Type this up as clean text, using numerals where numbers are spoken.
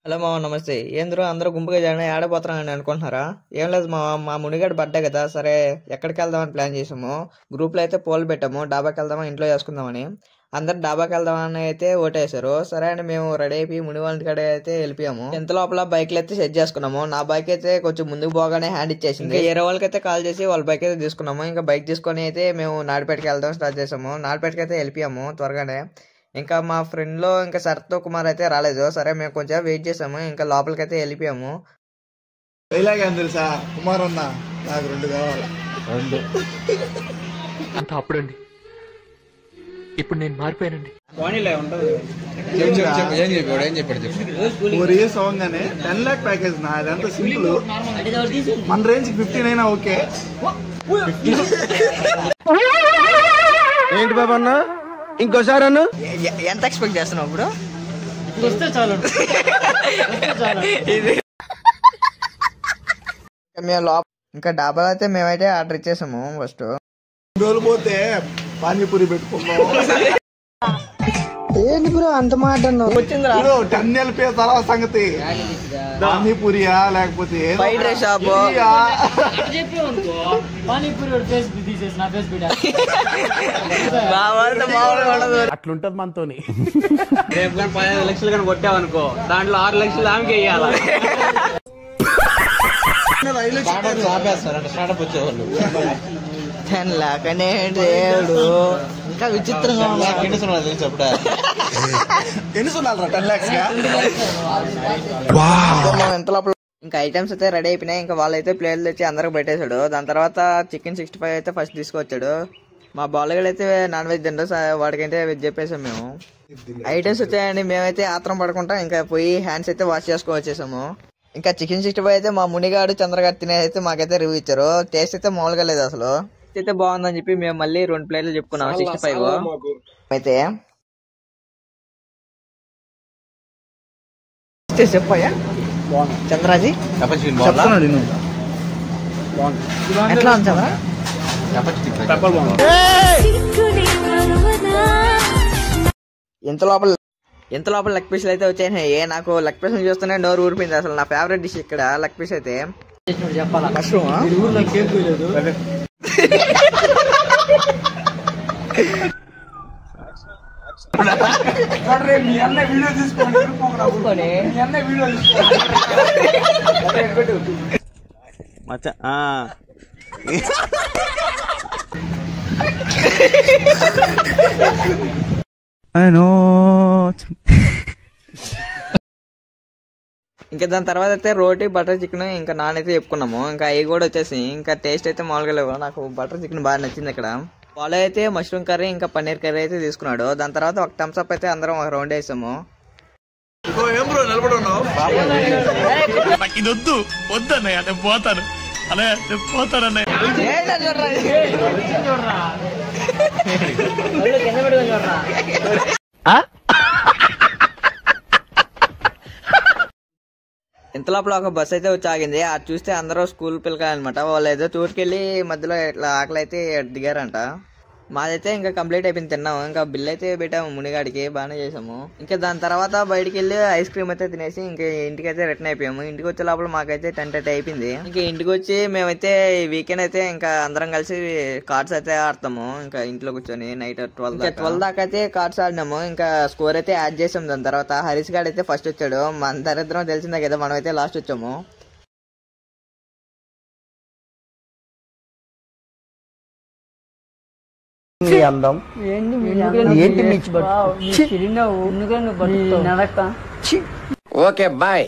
Hello మామ, నమస్తే. ఏంద్రో అందరూ గుంపుగా జాయిన్ అయ్యి ఆడపోతున్నారని అనుకుంటున్నారా? ఏం లేదు మామ, మా మునిగాడు బర్త్డే కదా, సరే ఎక్కడికి వెళ్దామని ప్లాన్ చేసాము. గ్రూప్లో అయితే పోల్ పెట్టాము, డాబాకి వెళ్దామా ఇంట్లో చేసుకుందామని. అందరు డాబాకి వెళ్దామని అయితే ఓటేశారు. సరే అని మేము రెడీ అయిపోయి ముని వాళ్ళ కాడ అయితే వెళ్ళిపోయాము. ఇంత లోపల బైక్లు అయితే సెట్ చేసుకున్నాము. నా బైక్ అయితే కొంచెం ముందుకు పోగానే హ్యాండ్ ఇచ్చేసింది. వేరే వాళ్ళకైతే కాల్ చేసి వాళ్ళ బైక్ అయితే తీసుకున్నాము. ఇంకా బైక్ తీసుకొని అయితే మేము నాడిపేటకి వెళ్దాం స్టార్ట్ చేసాము. నాడిపేటకి అయితే వెళ్ళిపోయాము త్వరగానే. ఇంకా మా ఫ్రెండ్ లో ఇంకా శరత్ కుమార్ అయితే రాలేదు. సరే మేము కొంచెం వెయిట్ చేసాము, ఇంకా లోపలికి అయితే వెళ్ళిపోయాము. తెలుసా కుమార్ అన్న, నాకు 2 కావాలి. 2 అంత అప్పుడండి, ఇప్పుడు నేను మారిపోయానండి. ఏం చెప్పాడు 4 years అవ్వగానే 10 lakh ప్యాకేజ్ నా, అదంతా సింపుల్. మన రేంజ్ 15 అయినా ఓకే. ఏంటి బాబా అన్న, ఇంకోసారి అన్న ఎంత ఎక్స్పెక్ట్ చేస్తున్నావు ఇప్పుడు? మేము ఇంకా డాబాలో అయితే మేమైతే ఆర్డర్ ఇచ్చేసాము. ఫస్ట్ రోజులు పోతే పానీపూరి పెట్టుకున్నాం. ఏంటి బ్రో అంత మాట వచ్చింది? 10 LP తర్వాత సంగతి. పానీపూరియా లేకపోతే ఫ్రైడ్ రైస్ షాప్ అట్లుంటది మనతోని. రేపు కానీ 15 లక్షలు కానీ కొట్టావనుకో, దాంట్లో 6 లక్షలు ఆమెకి వేయాలి. 10 lakh అనే దేవుడు, ఇంకా విచిత్రంగా ఎన్ని సున్నాలు 10 lakhs ఎంత లోపల ఇంకా ఐటమ్స్ అయితే రెడీ అయిపోయినాయి. ఇంకా వాళ్ళైతే ప్లేట్లు తెచ్చి అందరికి పెట్టేశాడు. దాని తర్వాత చికెన్ 65 అయితే ఫస్ట్ తీసుకొచ్చాడు. మా బాలగాడు అయితే నాన్ వెజ్ తింటాడు, వాడికైతే వెజ్ చెప్పేసాం. మేము ఐటమ్స్ వచ్చాయని మేమైతే ఆత్రం పడకుండా ఇంకా పోయి హ్యాండ్స్ అయితే వాష్ చేసుకొని వచ్చేసాము. ఇంకా చికెన్ 65 అయితే మా మునిగాడు చంద్రగాడు తినే అయితే మాకైతే రివ్యూ ఇచ్చారు. టేస్ట్ అయితే మామూలుగా లేదు అసలు. అయితే బాగుందని చెప్పి మేము మళ్ళీ 2 ప్లేట్లు చెప్పుకున్నాము. 65 అయితే చెప్పాయా చంద్రాజీ ఎట్లా ఉంది చంద్ర? ఎంత లోపల లెగ్ పీసులు అయితే వచ్చాయి. నాకు లెగ్ పీసులు చూస్తూనే నోరు ఊరిపోయింది. అసలు నా ఫేవరెట్ డిష్ ఇక్కడ లెగ్ పీస్ అయితే. మష్రూమ్ ఇంకా దాని తర్వాత అయితే రోటీ బటర్ చికెన్ ఇంకా నాన్ అయితే చెప్పుకున్నాము. ఇంకా అవి కూడా వచ్చేసి ఇంకా టేస్ట్ అయితే మామూలుగా లేవు. నాకు బటర్ చికెన్ బాగా నచ్చింది. ఇక్కడ వాళ్ళు అయితే మష్రూమ్ కర్రీ ఇంకా పన్నీర్ కర్రీ అయితే తీసుకున్నాడు. దాని తర్వాత ఒక థమ్స్ అప్ అయితే అందరం ఒక రౌండ్ వేసాము. వద్దన్నయ్య, నేను పోతాను అన్నయ్య, నేను పోతానన్నయ్య. ఇంత లోపల ఒక బస్ అయితే వచ్చి ఆగింది. అది చూస్తే అందరూ స్కూల్ పిల్లకాయలన్నమాట. వాళ్ళు ఏదో టూర్కి మధ్యలో ఇట్లా ఆకలి అయితే దిగారంట. మాదైతే ఇంకా కంప్లీట్ అయిపోయింది, తిన్నాము. ఇంకా బిల్ అయితే పెట్టాము మునిగాడికి, బాగానే చేసాము. ఇంకా దాని తర్వాత బయటికి వెళ్ళి ఐస్ క్రీమ్ అయితే తినేసి ఇంకా ఇంటికి అయితే రిటర్న్ అయిపోయాము. ఇంటికి వచ్చే లోపల మాకైతే 10:30 అయిపోయింది. ఇంకా ఇంటికి వచ్చి మేమైతే వీకెండ్ అయితే ఇంకా అందరం కలిసి కార్డ్స్ అయితే ఆడతాము. ఇంకా ఇంట్లో కూర్చొని నైట్ 12 దాకా అయితే కార్డ్స్ ఆడినాము. ఇంకా స్కోర్ అయితే యాడ్ చేసాము. దాని తర్వాత హరీష్ గాడు అయితే ఫస్ట్ వచ్చాడు. మన దరిద్రం తెలిసిందే కదా, మనం అయితే లాస్ట్ వచ్చాము. అందం ఏంటి, ఓకే బాయ్.